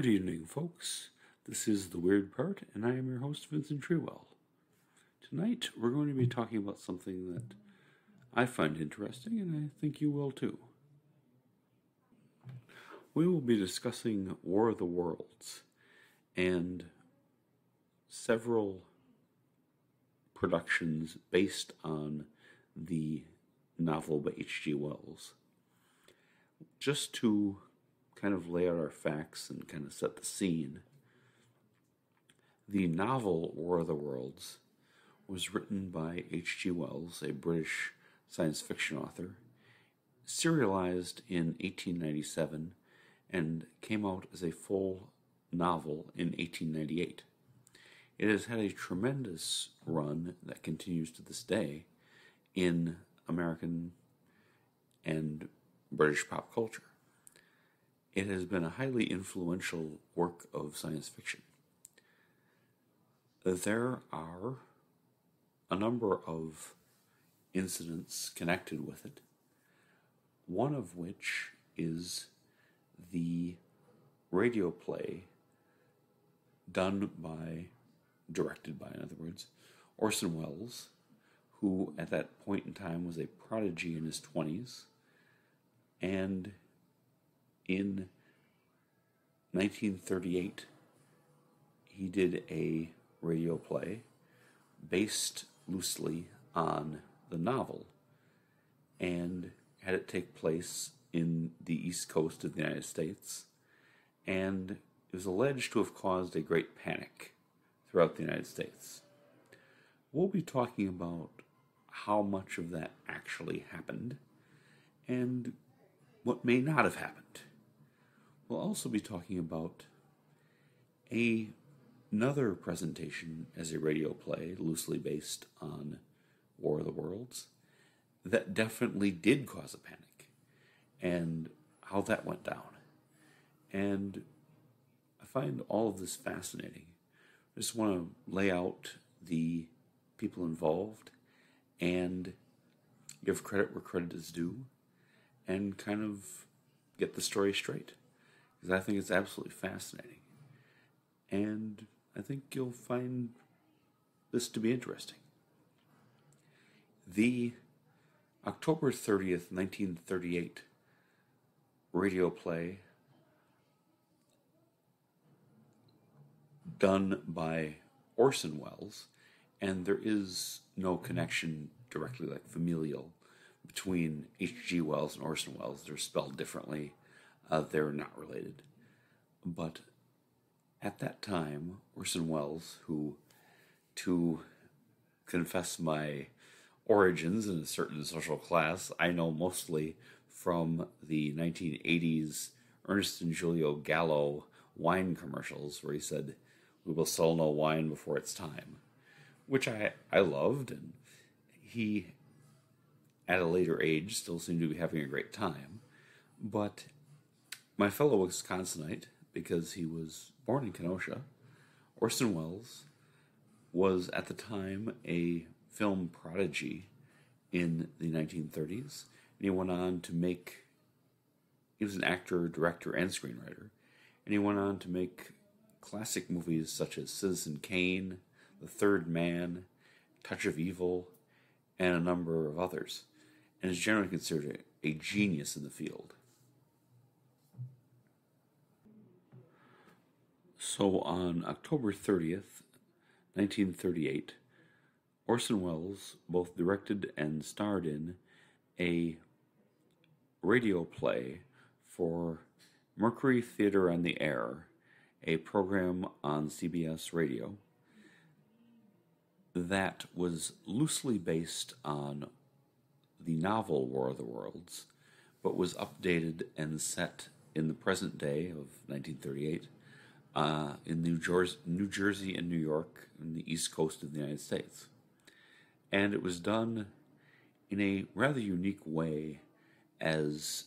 Good evening, folks. This is The Weird Part, and I am your host, Vincent Treewell. Tonight, we're going to be talking about something that I find interesting, and I think you will too. We will be discussing War of the Worlds and several productions based on the novel by H.G Wells. Just to kind of lay out our facts and kind of set the scene, the novel War of the Worlds was written by H.G Wells, a British science fiction author, serialized in 1897 and came out as a full novel in 1898. It has had a tremendous run that continues to this day in American and British pop culture. It has been a highly influential work of science fiction. There are a number of incidents connected with it, one of which is the radio play directed by, in other words, Orson Welles, who at that point in time was a prodigy in his 20s, and in 1938, he did a radio play based loosely on the novel and had it take place in the East Coast of the United States, and it was alleged to have caused a great panic throughout the United States. We'll be talking about how much of that actually happened and what may not have happened. We'll also be talking about another presentation as a radio play loosely based on War of the Worlds that definitely did cause a panic and how that went down. And I find all of this fascinating. I just want to lay out the people involved and give credit where credit is due and kind of get the story straight, because I think it's absolutely fascinating. And I think you'll find this to be interesting. The October 30th, 1938 radio play done by Orson Welles, and there is no connection directly, like familial, between H.G. Wells and Orson Welles. They're spelled differently. They're not related. But at that time, Orson Welles, who, to confess my origins in a certain social class, I know mostly from the 1980s Ernest and Julio Gallo wine commercials, where he said, "We will sell no wine before it's time," which I loved, and he, at a later age, still seemed to be having a great time. But my fellow Wisconsinite, because he was born in Kenosha, Orson Welles was at the time a film prodigy in the 1930s, and he went on to he was an actor, director, and screenwriter, and he went on to make classic movies such as Citizen Kane, The Third Man, Touch of Evil, and a number of others, and is generally considered a genius in the field. So on October 30th, 1938, Orson Welles both directed and starred in a radio play for Mercury Theater on the Air, a program on CBS radio that was loosely based on the novel War of the Worlds, but was updated and set in the present day of 1938 in New Jersey and New York, in the East Coast of the United States. And it was done in a rather unique way as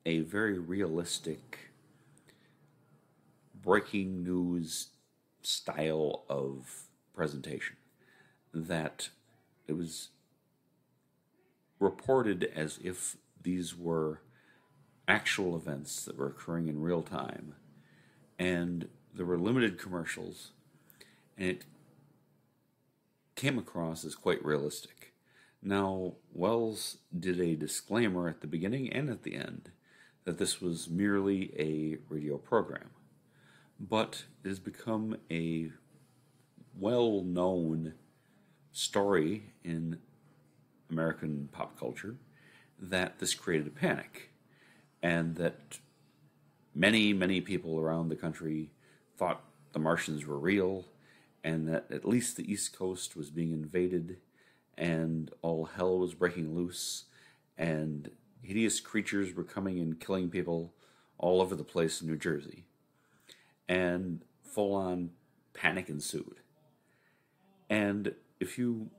a very realistic breaking news style of presentation, that it was reported as if these were actual events that were occurring in real time, and there were limited commercials, and it came across as quite realistic. Now, Wells did a disclaimer at the beginning and at the end that this was merely a radio program, but it has become a well-known story in American pop culture that this created a panic, and that many, many people around the country thought the Martians were real, and that at least the East Coast was being invaded, and all hell was breaking loose, and hideous creatures were coming and killing people all over the place in New Jersey. And full-on panic ensued. And if you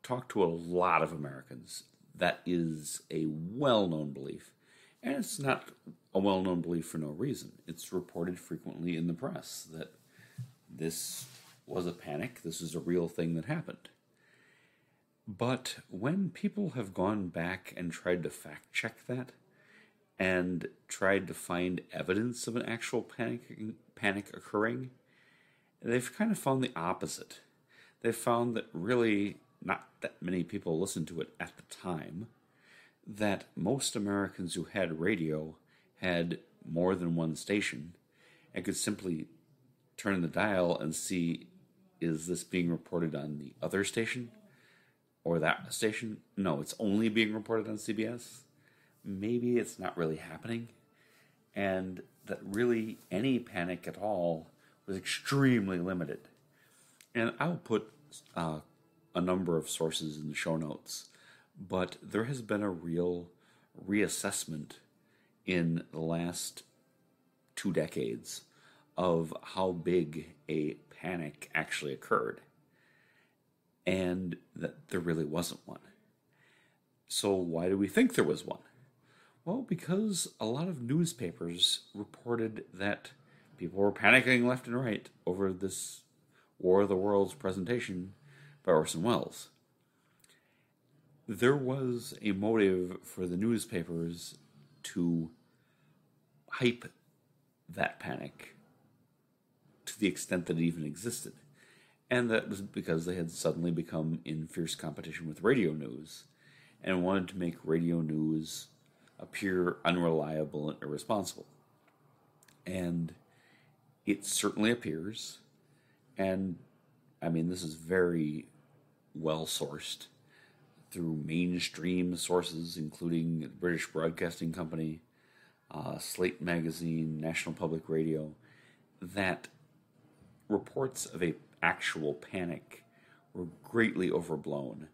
talk to a lot of Americans, that is a well-known belief. And it's not a well-known belief for no reason. It's reported frequently in the press that this was a panic, this is a real thing that happened. But when people have gone back and tried to fact-check that, and tried to find evidence of an actual panic occurring, they've kind of found the opposite. They've found that really not that many people listened to it at the time, that most Americans who had radio had more than one station and could simply turn the dial and see, is this being reported on the other station or that station? No, it's only being reported on CBS. Maybe it's not really happening, and that really any panic at all was extremely limited. And I'll put a number of sources in the show notes, but there has been a real reassessment in the last 2 decades of how big a panic actually occurred, and that there really wasn't one. So why do we think there was one? Well, because a lot of newspapers reported that people were panicking left and right over this War of the Worlds presentation by Orson Welles. There was a motive for the newspapers to hype that panic to the extent that it even existed. And that was because they had suddenly become in fierce competition with radio news and wanted to make radio news appear unreliable and irresponsible. And it certainly appears, and I mean, this is very well sourced through mainstream sources, including the British Broadcasting Company, Slate Magazine, National Public Radio, that reports of a actual panic were greatly overblown,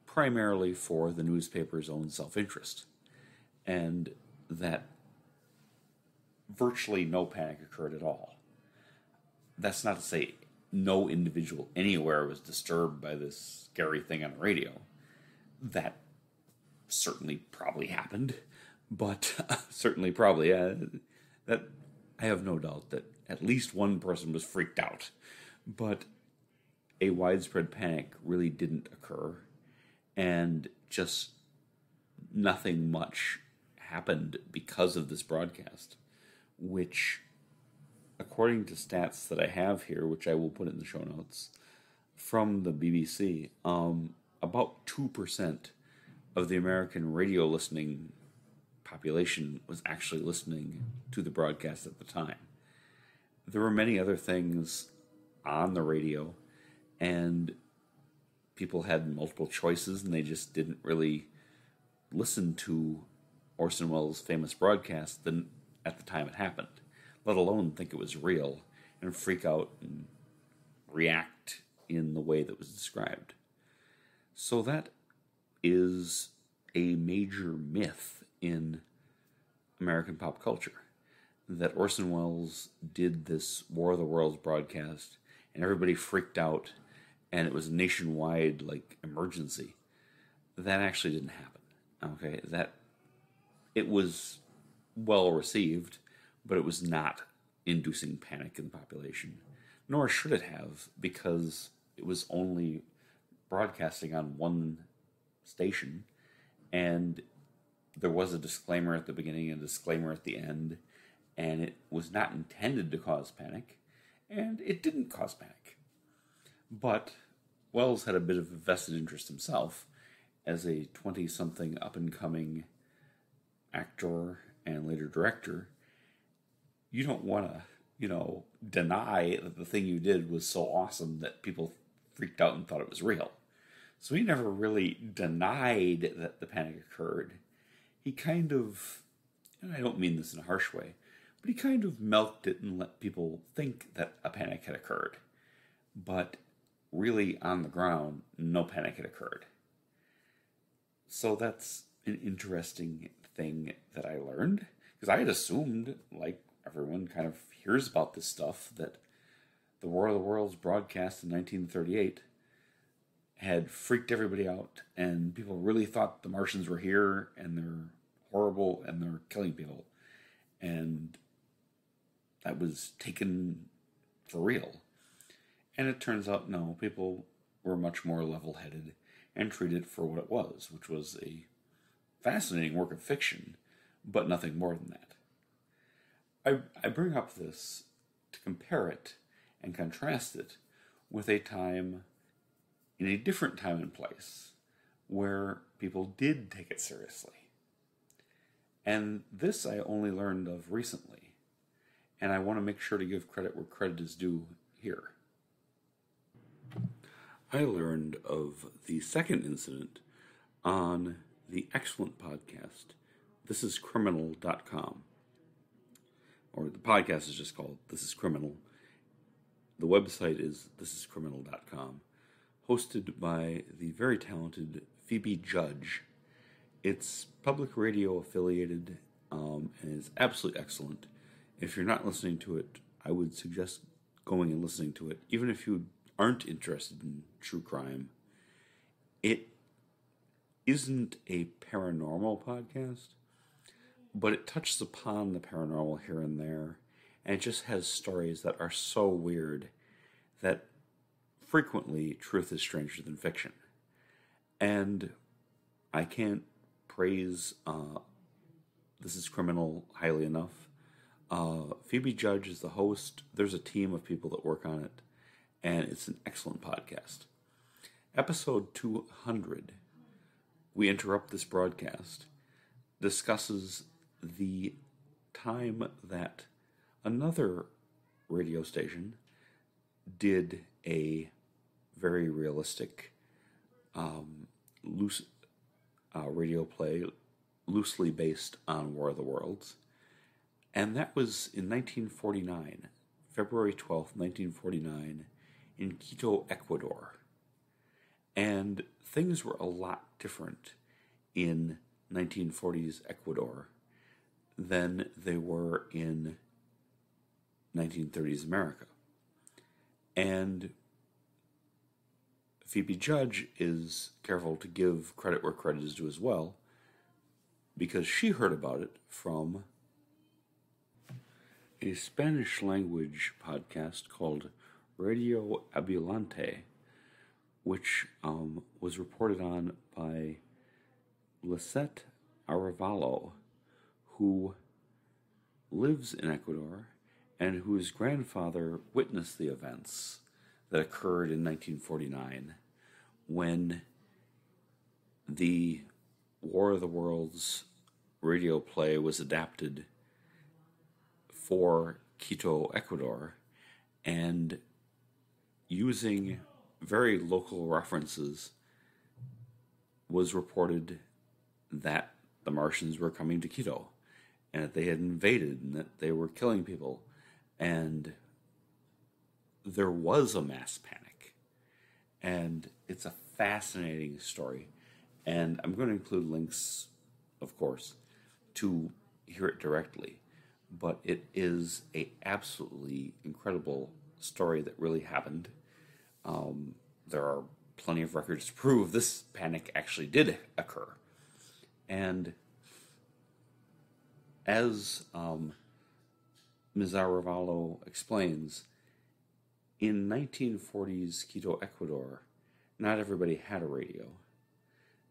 primarily for the newspaper's own self-interest, and that virtually no panic occurred at all. That's not to say no individual anywhere was disturbed by this scary thing on the radio. That certainly probably happened, but certainly probably, that I have no doubt that at least one person was freaked out. But a widespread panic really didn't occur, and just nothing much happened because of this broadcast, which, according to stats that I have here, which I will put in the show notes, from the BBC, about 2% of the American radio listening population was actually listening to the broadcast at the time. There were many other things on the radio, and people had multiple choices, and they just didn't really listen to Orson Welles' famous broadcast at the time it happened, let alone think it was real and freak out and react in the way that was described. So that is a major myth in American pop culture, that Orson Welles did this War of the Worlds broadcast and everybody freaked out and it was a nationwide emergency. That actually didn't happen. Okay, that it was well received, but it was not inducing panic in the population, nor should it have, because it was only broadcasting on one station, and there was a disclaimer at the beginning and a disclaimer at the end, and it was not intended to cause panic, and it didn't cause panic. But Wells had a bit of a vested interest himself as a 20-something up-and-coming actor and later director. You don't want to, deny that the thing you did was so awesome that people freaked out and thought it was real. So he never really denied that the panic occurred. He kind of, and I don't mean this in a harsh way, but he kind of milked it and let people think that a panic had occurred. But really, on the ground, no panic had occurred. So that's an interesting thing that I learned, because I had assumed, like everyone kind of hears about this stuff, that the War of the Worlds broadcast in 1938 had freaked everybody out, and people really thought the Martians were here, and they're horrible, and they're killing people. And that was taken for real. And it turns out, no, people were much more level-headed and treated it for what it was, which was a fascinating work of fiction, but nothing more than that. I bring up this to compare it and contrast it with a time, in a different time and place, where people did take it seriously. And this I only learned of recently, and I want to make sure to give credit where credit is due here. I learned of the second incident on the excellent podcast, thisiscriminal.com. Or the podcast is just called This Is Criminal. The website is thisiscriminal.com, hosted by the very talented Phoebe Judge. It's public radio affiliated and is absolutely excellent. If you're not listening to it, I would suggest going and listening to it, even if you aren't interested in true crime. It isn't a paranormal podcast, but it touches upon the paranormal here and there, and it just has stories that are so weird that frequently truth is stranger than fiction. And I can't praise This Is Criminal highly enough. Phoebe Judge is the host. There's a team of people that work on it, and it's an excellent podcast. Episode 200, we interrupt this broadcast, discusses the time that another radio station did a very realistic radio play loosely based on War of the Worlds. And that was in 1949, February 12th, 1949, in Quito, Ecuador. And things were a lot different in 1940s Ecuador than they were in 1930s America. And Phoebe Judge is careful to give credit where credit is due as well, because she heard about it from a Spanish language podcast called Radio Ambulante, which was reported on by Lisette Arevalo, who lives in Ecuador and whose grandfather witnessed the events that occurred in 1949 when the War of the Worlds radio play was adapted for Quito, Ecuador, and using very local references was reported that the Martians were coming to Quito and that they had invaded and that they were killing people, and there was a mass panic. And it's a fascinating story, and I'm going to include links, of course, to hear it directly, but it is a absolutely incredible story that really happened. There are plenty of records to prove this panic actually did occur. And as Ms. Arevalo explains, in 1940s Quito, Ecuador, not everybody had a radio.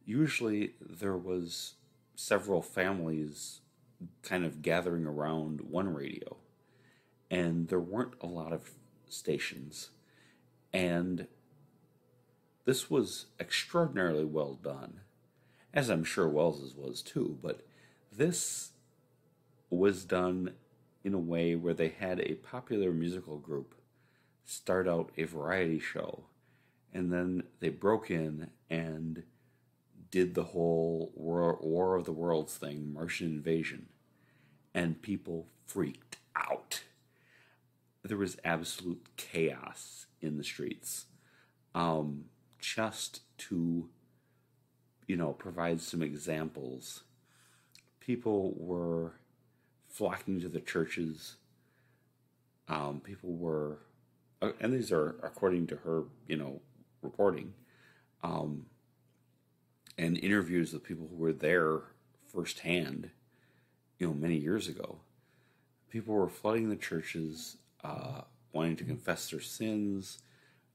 Usually there was several families kind of gathering around one radio, and there weren't a lot of stations, and this was extraordinarily well done, as I'm sure Wells's was too, but this was done in a way where they had a popular musical group start out a variety show, and then they broke in and did the whole War of the Worlds thing, Martian invasion, and people freaked out. There was absolute chaos in the streets. Just to, provide some examples, people were flocking to the churches. People were, and these are according to her, reporting, and interviews with people who were there firsthand, many years ago. People were flooding the churches, wanting to confess their sins,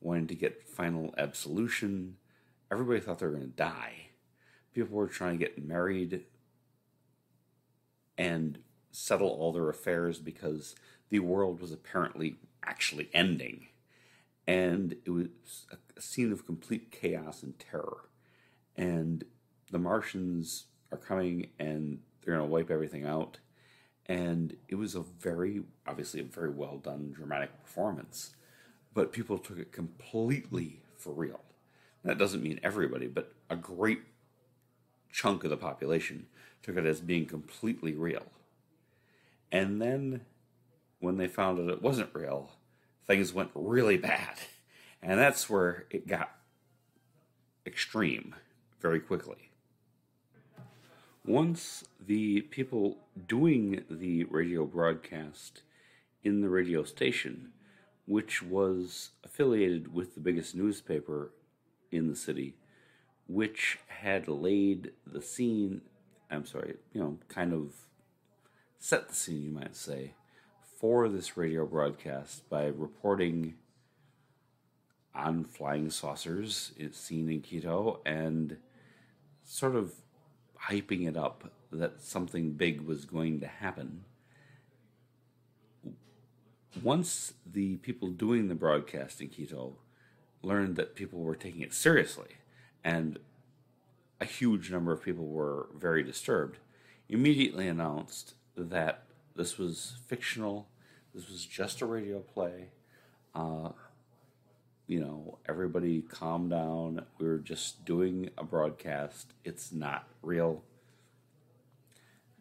wanting to get final absolution. Everybody thought they were going to die. People were trying to get married and settle all their affairs because the world was apparently actually ending. And it was a scene of complete chaos and terror. And the Martians are coming and they're going to wipe everything out. And it was obviously a very well done dramatic performance. But people took it completely for real. That doesn't mean everybody, but a great chunk of the population took it as being completely real. And then, when they found out it wasn't real, things went really bad. And that's where it got extreme very quickly. Once the people doing the radio broadcast in the radio station, which was affiliated with the biggest newspaper in the city, which had laid the scene, kind of set the scene, you might say, for this radio broadcast by reporting on flying saucers seen in Quito and sort of hyping it up that something big was going to happen. Once the people doing the broadcast in Quito learned that people were taking it seriously, and a huge number of people were very disturbed, immediately announced that this was fictional, this was just a radio play, everybody calm down, we're just doing a broadcast, it's not real.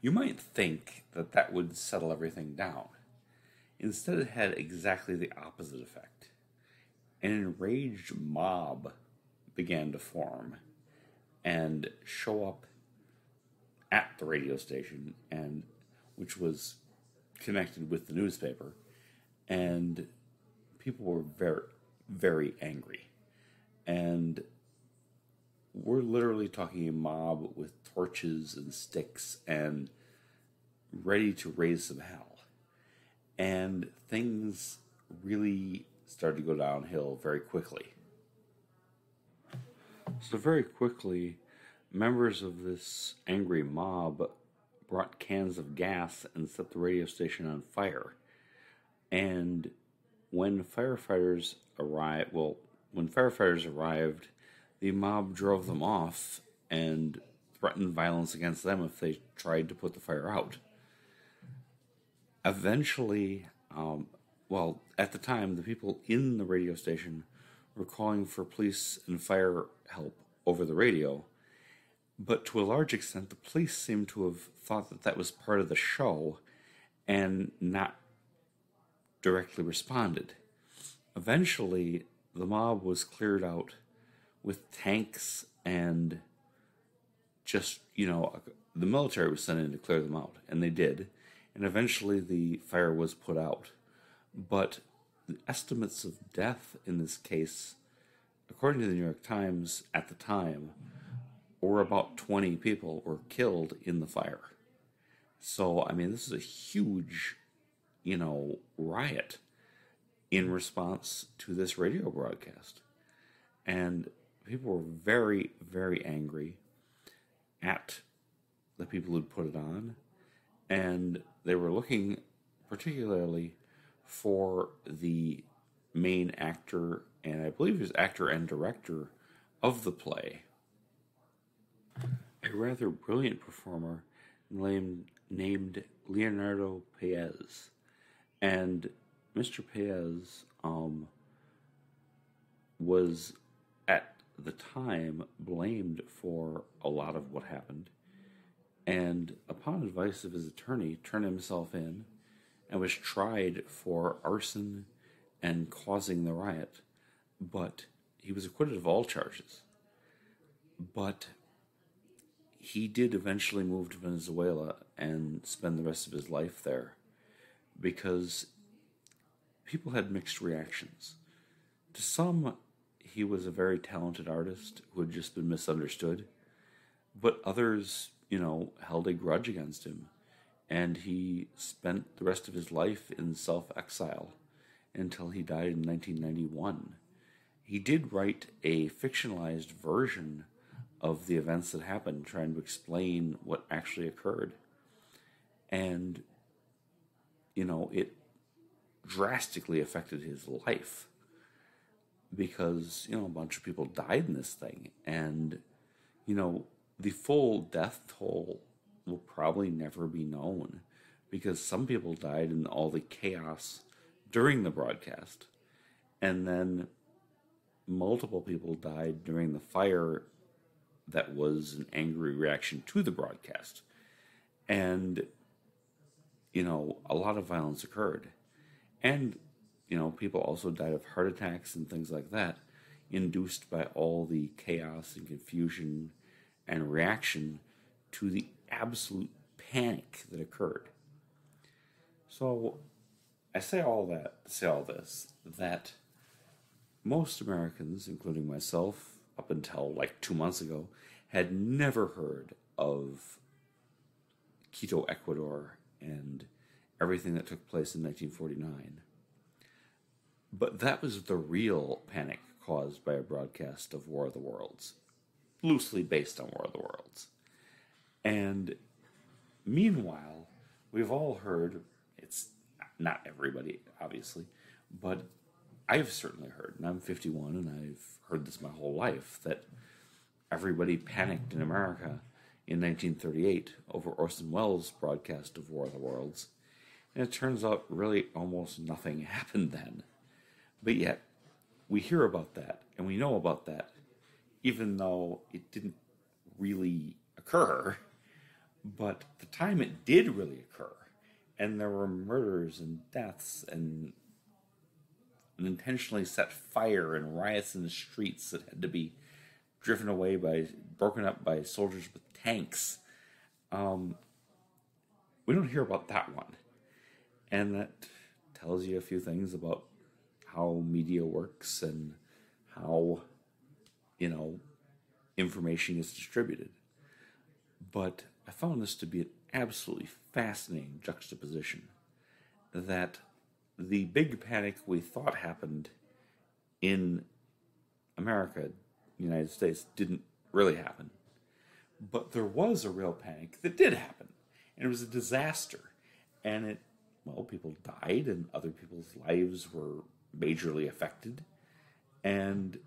You might think that that would settle everything down. Instead, it had exactly the opposite effect. An enraged mob began to form and show up at the radio station, and which was connected with the newspaper, and people were very, very angry. And we're literally talking a mob with torches and sticks and ready to raise some hell. And things really started to go downhill very quickly. So very quickly, members of this angry mob brought cans of gas and set the radio station on fire. And when firefighters arrived, the mob drove them off and threatened violence against them if they tried to put the fire out. Eventually, at the time, the people in the radio station were calling for police and fire help over the radio, but to a large extent, the police seemed to have thought that that was part of the show and not directly responded. Eventually, the mob was cleared out with tanks and just, the military was sent in to clear them out, and they did. And eventually the fire was put out. But the estimates of death in this case, according to the New York Times at the time, were about 20 people were killed in the fire. So, this is a huge, riot in response to this radio broadcast. And people were very, very angry at the people who'd put it on. And they were looking particularly for the main actor, and I believe he was actor and director of the play, a rather brilliant performer named Leonardo Paez. And Mr. Paez was at the time blamed for a lot of what happened, and upon advice of his attorney turned himself in and was tried for arson and causing the riot. But he was acquitted of all charges. But he did eventually move to Venezuela and spend the rest of his life there because people had mixed reactions. To some, he was a very talented artist who had just been misunderstood, but others, held a grudge against him, and he spent the rest of his life in self-exile until he died in 1991. He did write a fictionalized version of the events that happened, trying to explain what actually occurred. And, it drastically affected his life because, a bunch of people died in this thing. And, the full death toll will probably never be known because some people died in all the chaos during the broadcast. And then multiple people died during the fire that was an angry reaction to the broadcast. And, a lot of violence occurred. And, people also died of heart attacks and things like that, induced by all the chaos and confusion and reaction to the absolute panic that occurred. So, I say all that to say all this, that most Americans, including myself, up until like 2 months ago, had never heard of Quito, Ecuador, and everything that took place in 1949. But that was the real panic caused by a broadcast of War of the Worlds, loosely based on War of the Worlds. And meanwhile, we've all heard, it's not everybody, obviously, but I've certainly heard, and I'm 51, and I've heard this my whole life, that everybody panicked in America in 1938 over Orson Welles' broadcast of War of the Worlds. And it turns out really almost nothing happened then. But yet, we hear about that, and we know about that, even though it didn't really occur. But the time it did really occur, and there were murders and deaths and an intentionally set fire and riots in the streets that had to be broken up by soldiers with tanks. We don't hear about that one. And that tells you a few things about how media works and how, information is distributed. But I found this to be an absolutely fascinating juxtaposition, that the big panic we thought happened in America, the United States, didn't really happen. But there was a real panic that did happen. And it was a disaster. And people died and other people's lives were majorly affected. And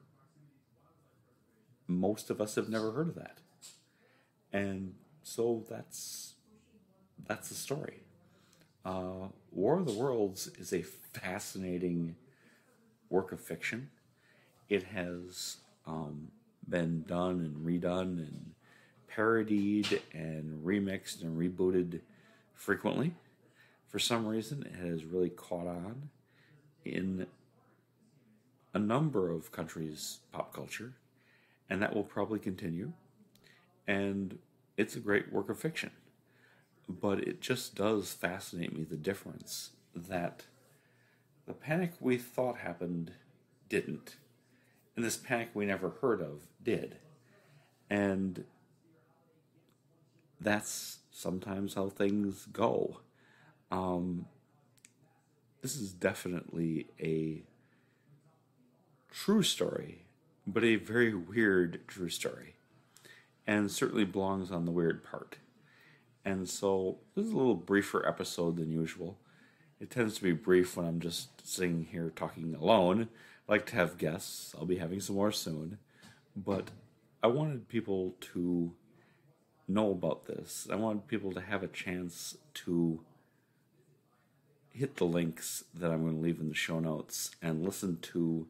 most of us have never heard of that. And so that's the story. War of the Worlds is a fascinating work of fiction. It has been done and redone and parodied and remixed and rebooted frequently. For some reason, it has really caught on in a number of countries' pop culture, and that will probably continue. And it's a great work of fiction. But it just does fascinate me, the difference that the panic we thought happened didn't. And this panic we never heard of did. And that's sometimes how things go. This is definitely a true story, but a very weird true story. And certainly belongs on the weird part. And so this is a little briefer episode than usual. It tends to be brief when I'm just sitting here talking alone. I like to have guests. I'll be having some more soon. But I wanted people to know about this. I wanted people to have a chance to hit the links that I'm going to leave in the show notes and listen to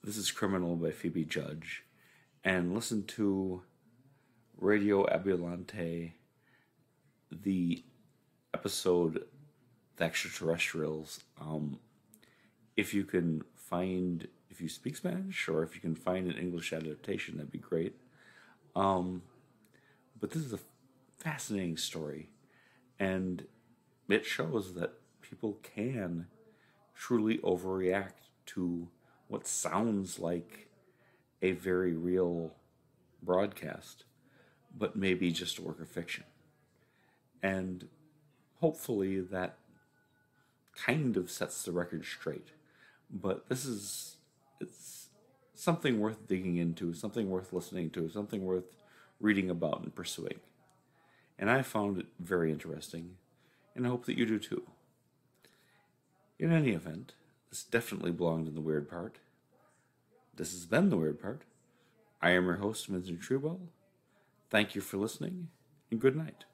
This is Criminal by Phoebe Judge, and listen to Radio Ambulante, the episode The Extraterrestrials. If you speak Spanish, or if you can find an English adaptation, that'd be great. But this is a fascinating story, and it shows that people can truly overreact to what sounds like a very real broadcast, but maybe just a work of fiction. And hopefully that kind of sets the record straight. But it's something worth digging into, something worth listening to, something worth reading about and pursuing. And I found it very interesting, and I hope that you do too. In any event, this definitely belonged in the weird part. This has been the weird part. I am your host, Vincent Truebell. Thank you for listening, and good night.